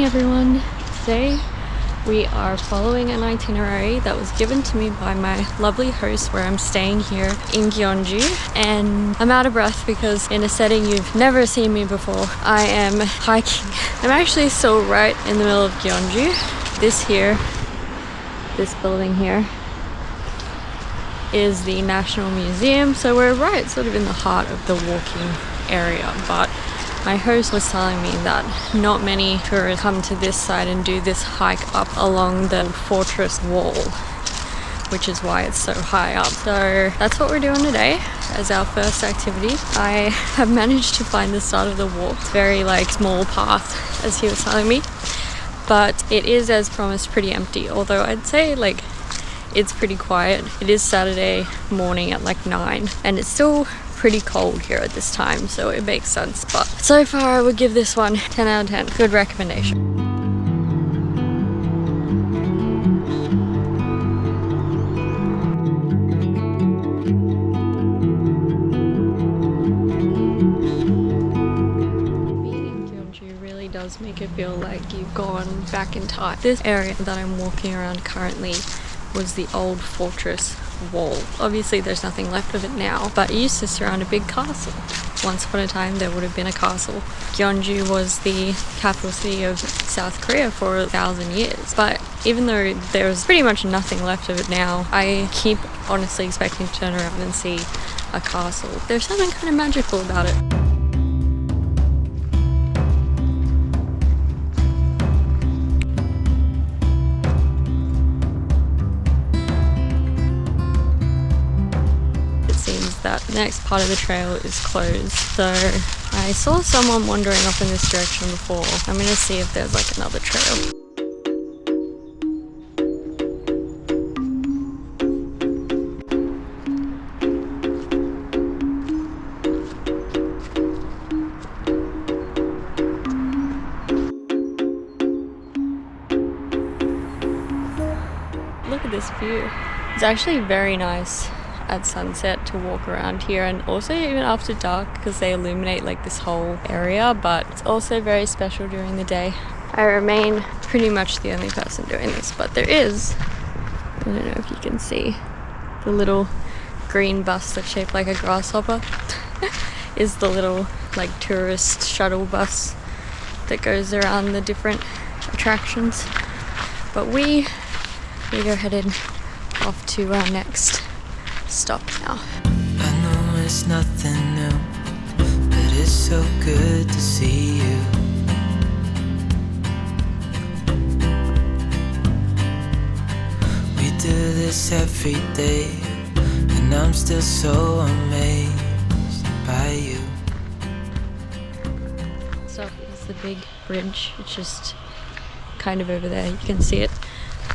morning everyone. Today we are following an itinerary that was given to me by my lovely host where I'm staying here in Gyeongju, and I'm out of breath because in a setting you've never seen me before, I am hiking. I'm actually still right in the middle of Gyeongju. This building here is the National Museum, so we're right sort of in the heart of the walking area, but my host was telling me that not many tourists come to this side and do this hike up along the fortress wall, which is why it's so high up. So that's what we're doing today as our first activity. I have managed to find the start of the walk. It's very small path, as he was telling me, but it is, as promised, pretty empty, although I'd say it's pretty quiet. It is Saturday morning at 9 and it's still pretty cold here at this time, so it makes sense. But so far I would give this one 10 out of 10. Good recommendation. Being in Gyeongju really does make it feel like you've gone back in time. This area that I'm walking around currently was the old fortress wall. Obviously there's nothing left of it now, but it used to surround a big castle. Once upon a time there would have been a castle. Gyeongju was the capital city of South Korea for 1,000 years, but even though there's pretty much nothing left of it now, I keep honestly expecting to turn around and see a castle. There's something kind of magical about it. That the next part of the trail is closed, so I saw someone wandering off in this direction before. I'm gonna see if there's another trail. Look at this view. It's actually very nice at sunset to walk around here, and also even after dark because they illuminate this whole area, but it's also very special during the day. I remain pretty much the only person doing this, but there is, I don't know if you can see, the little green bus that's shaped like a grasshopper is the little tourist shuttle bus that goes around the different attractions. But we go headed off to our next stop now. I know it's nothing new, but it's so good to see you. We do this every day, and I'm still so amazed by you. So it's the big bridge. It's just kind of over there. You can see it.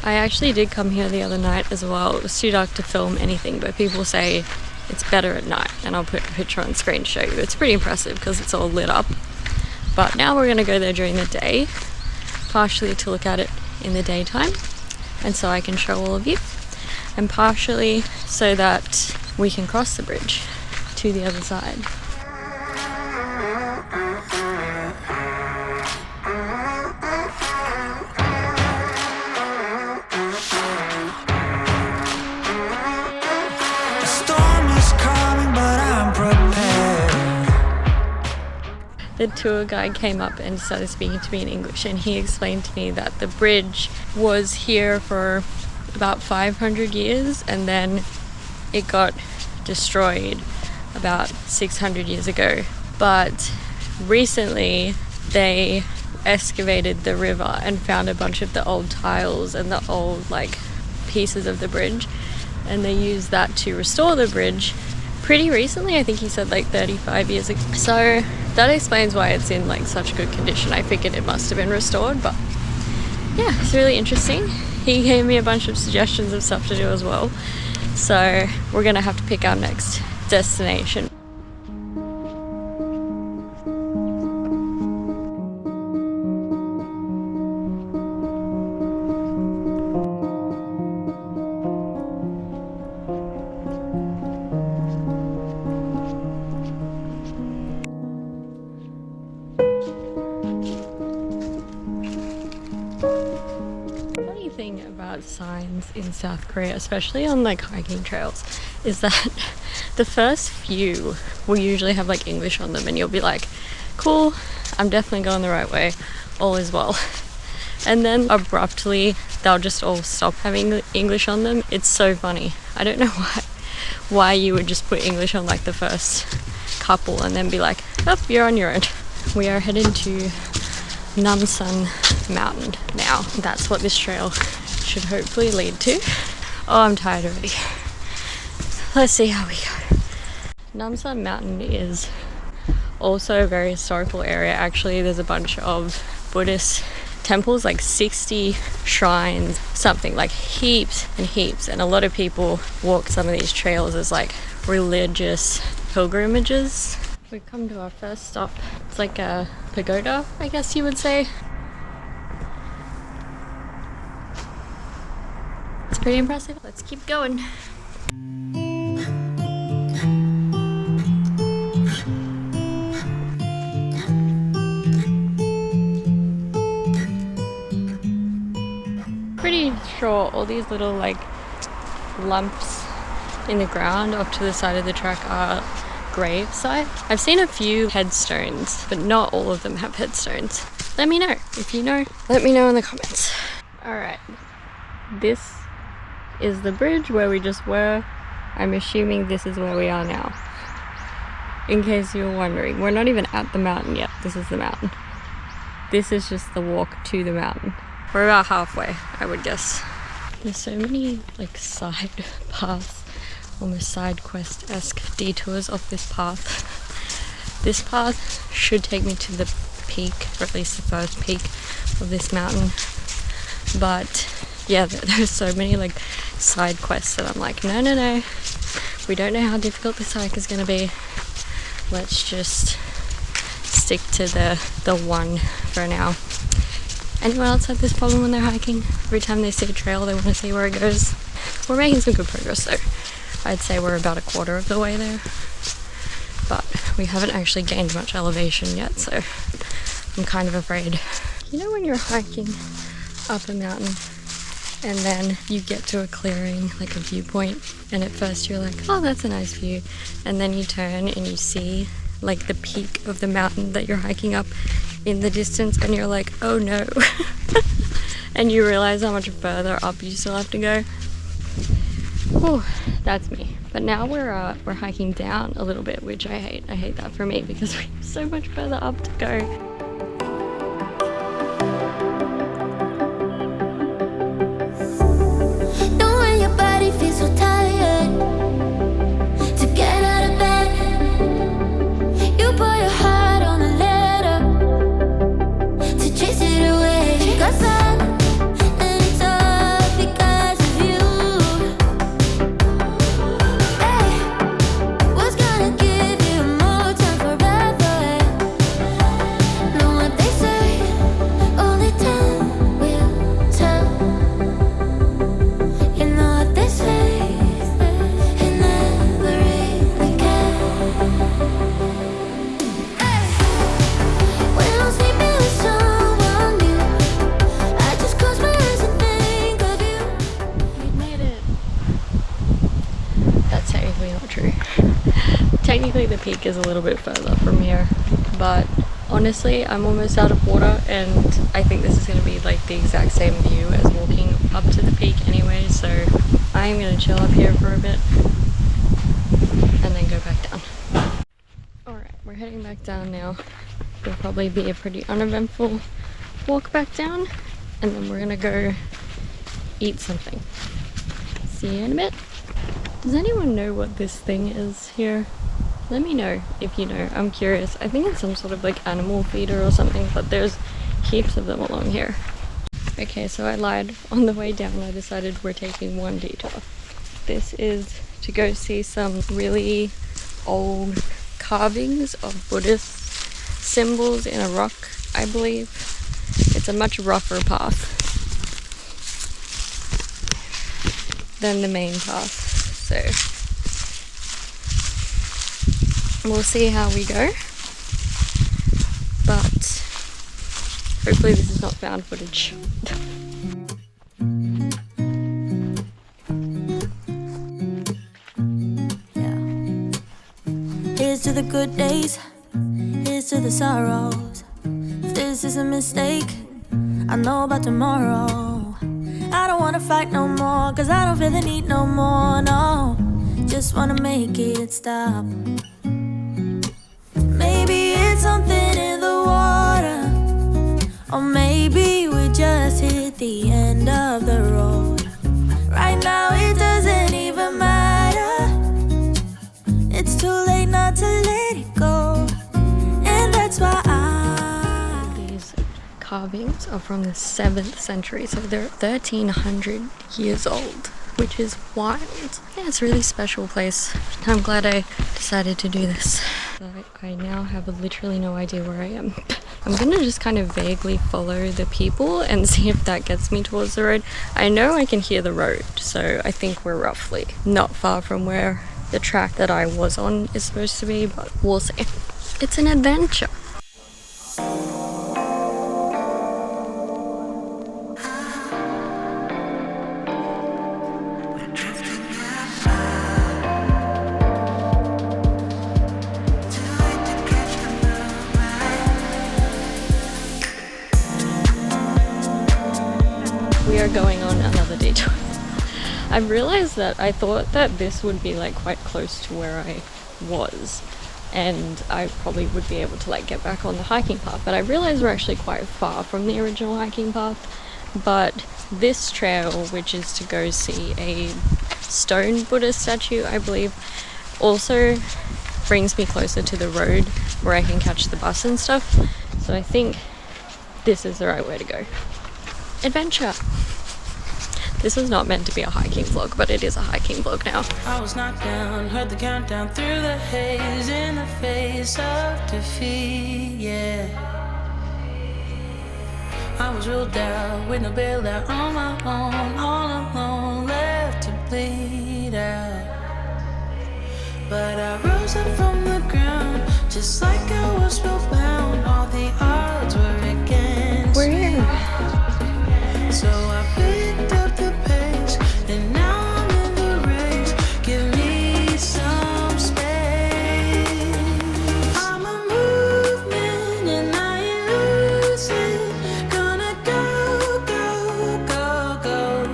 I actually did come here the other night as well. It was too dark to film anything, but people say it's better at night, and I'll put a picture on screen to show you. It's pretty impressive because it's all lit up. But now we're going to go there during the day, partially to look at it in the daytime and so I can show all of you, and partially so that we can cross the bridge to the other side. The tour guide came up and started speaking to me in English, and he explained to me that the bridge was here for about 500 years and then it got destroyed about 600 years ago. But recently they excavated the river and found a bunch of the old tiles and the old pieces of the bridge, and they used that to restore the bridge pretty recently. I think he said 35 years ago. So that explains why it's in such good condition. I figured it must have been restored, but yeah, it's really interesting. He gave me a bunch of suggestions of stuff to do as well, so we're gonna have to pick our next destination. about signs in South Korea, especially on like hiking trails, is that the first few will usually have like English on them, and you'll be like, cool, I'm definitely going the right way, all is well. And then abruptly they'll just all stop having English on them. It's so funny. I don't know why you would just put English on like the first couple and then be like, oh, you're on your own. We are heading to Namsan Mountain now. That's what this trail should hopefully lead to. Oh, I'm tired already. Let's see how we go. Namsan Mountain is also a very historical area. Actually, there's a bunch of Buddhist temples, like 60 shrines, something, like heaps and heaps. And a lot of people walk some of these trails as like religious pilgrimages. We've come to our first stop. It's like a pagoda, I guess you would say. It's pretty impressive. Let's keep going. Pretty sure all these little like lumps in the ground off to the side of the track are gravesite. I've seen a few headstones, but not all of them have headstones. Let me know if you know. Let me know in the comments. Alright, this is the bridge where we just were. I'm assuming this is where we are now. In case you were wondering, we're not even at the mountain yet. This is the mountain. This is just the walk to the mountain. We're about halfway, I would guess. There's so many like side paths, almost side quest-esque detours off this path. This path should take me to the peak, or at least the first peak of this mountain. But yeah, there's so many like side quests that I'm like, no. We don't know how difficult this hike is gonna be. Let's just stick to the one for now. Anyone else have this problem when they're hiking? Every time they see a trail, they want to see where it goes. We're making some good progress though. I'd say we're about a quarter of the way there. But we haven't actually gained much elevation yet, so I'm kind of afraid. You know when you're hiking up a mountain and then you get to a clearing, like a viewpoint, and at first you're like, oh, that's a nice view. And then you turn and you see like the peak of the mountain that you're hiking up in the distance, and you're like, oh no. And you realize how much further up you still have to go. Whew, that's me. But now we're hiking down a little bit, which I hate. I hate that for me because we have so much further up to go. Know when your body feels so tired to get out of bed, you put your heart on a letter to chase it away. 'Cause and it's all because of you. Hey, what's gonna give you more time forever? Know what they say, only time will tell. You know what they say, it never really cares. When I'm sleeping with someone new, I just close my eyes and think of you. We made it. That's technically not true. Technically the peak is a little bit further from here, but honestly I'm almost out of water, and I think this is going to be like the exact same view as walking up to the peak anyway, so I'm going to chill up here for a bit and then go back down. Alright, we're heading back down now. It'll probably be a pretty uneventful walk back down, and then we're going to go eat something. See you in a bit. Does anyone know what this thing is here? Let me know if you know. I'm curious. I think it's some sort of like animal feeder or something, but there's heaps of them along here. Okay, so I lied. On the way down I decided we're taking one detour. This is to go see some really old carvings of Buddhist symbols in a rock, I believe. It's a much rougher path than the main path, so we'll see how we go, but hopefully this is not found footage. the good days, here's to the sorrows. If this is a mistake, I know about tomorrow. I don't wanna fight no more, cause I don't feel the need no more, no. Just wanna make it stop. Maybe it's something in the water, or maybe we just hit the end of the road. Right now it doesn't even matter. It's too late not to let it go. And that's why These carvings are from the 7th century, so they're 1300 years old, which is wild. Yeah, it's a really special place. I'm glad I decided to do this. So I now have literally no idea where I am. I'm gonna just kind of vaguely follow the people and see if that gets me towards the road. I know I can hear the road, so I think we're roughly not far from where the track that I was on is supposed to be, but we'll see. It's an adventure. We are going on another detour. I've realized that I thought that this would be like quite close to where I was, and I probably would be able to like get back on the hiking path, but I realized we're actually quite far from the original hiking path. But this trail, which is to go see a stone Buddha statue, I believe, also brings me closer to the road where I can catch the bus and stuff. So I think this is the right way to go. Adventure! This was not meant to be a hiking vlog, but it is a hiking vlog now. I was knocked down, heard the countdown through the haze in the face of defeat, yeah. I was ruled out with no bailout on my own, all alone, left to bleed out. But I rose up from the ground, just like I was spellbound. All the odds were against me. So I picked up the pace, and now I'm in the race. Give me some space. I'm a movement and I ain't losing. Gonna go, go, go, go.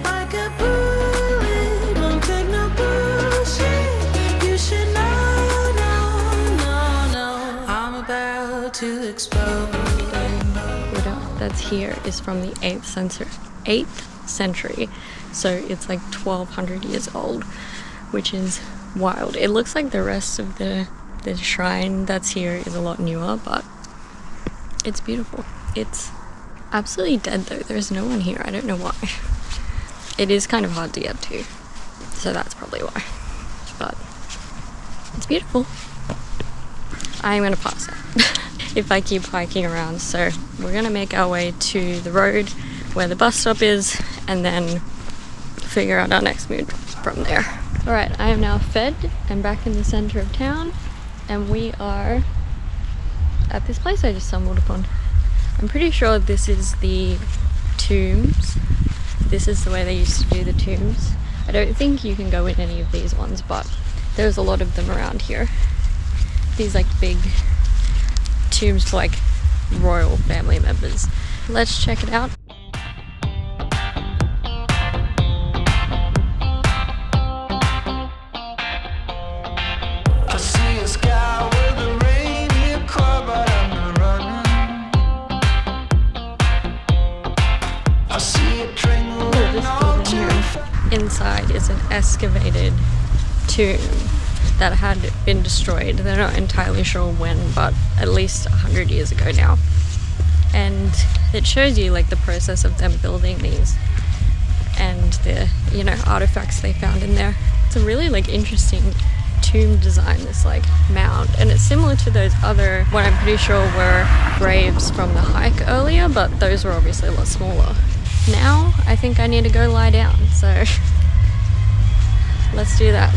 Like a bullet, won't take no bullshit. You should know, no. I'm about to explode. That's here is from the 8th century, so it's like 1200 years old, which is wild. It looks like the rest of the shrine that's here is a lot newer, but it's beautiful. It's absolutely dead though. There's no one here. I don't know why. It is kind of hard to get to, so that's probably why, but it's beautiful. I'm gonna pass out if I keep hiking around, so we're gonna make our way to the road where the bus stop is and then figure out our next move from there. Alright, I am now fed and back in the center of town, and we are at this place I just stumbled upon. I'm pretty sure this is the tombs. This is the way they used to do the tombs. I don't think you can go in any of these ones, but there's a lot of them around here. These like big tombs for like royal family members. Let's check it out. I see a sky with a reindeer car, but I'm not running. I see a train moving on too fast. Inside is an excavated tomb that had been destroyed. They're not entirely sure when, but at least 100 years ago now. And it shows you like the process of them building these and the, you know, artifacts they found in there. It's a really like interesting tomb design, this like mound, and it's similar to those other, what I'm pretty sure were graves from the hike earlier, but those were obviously a lot smaller. Now I think I need to go lie down, so let's do that.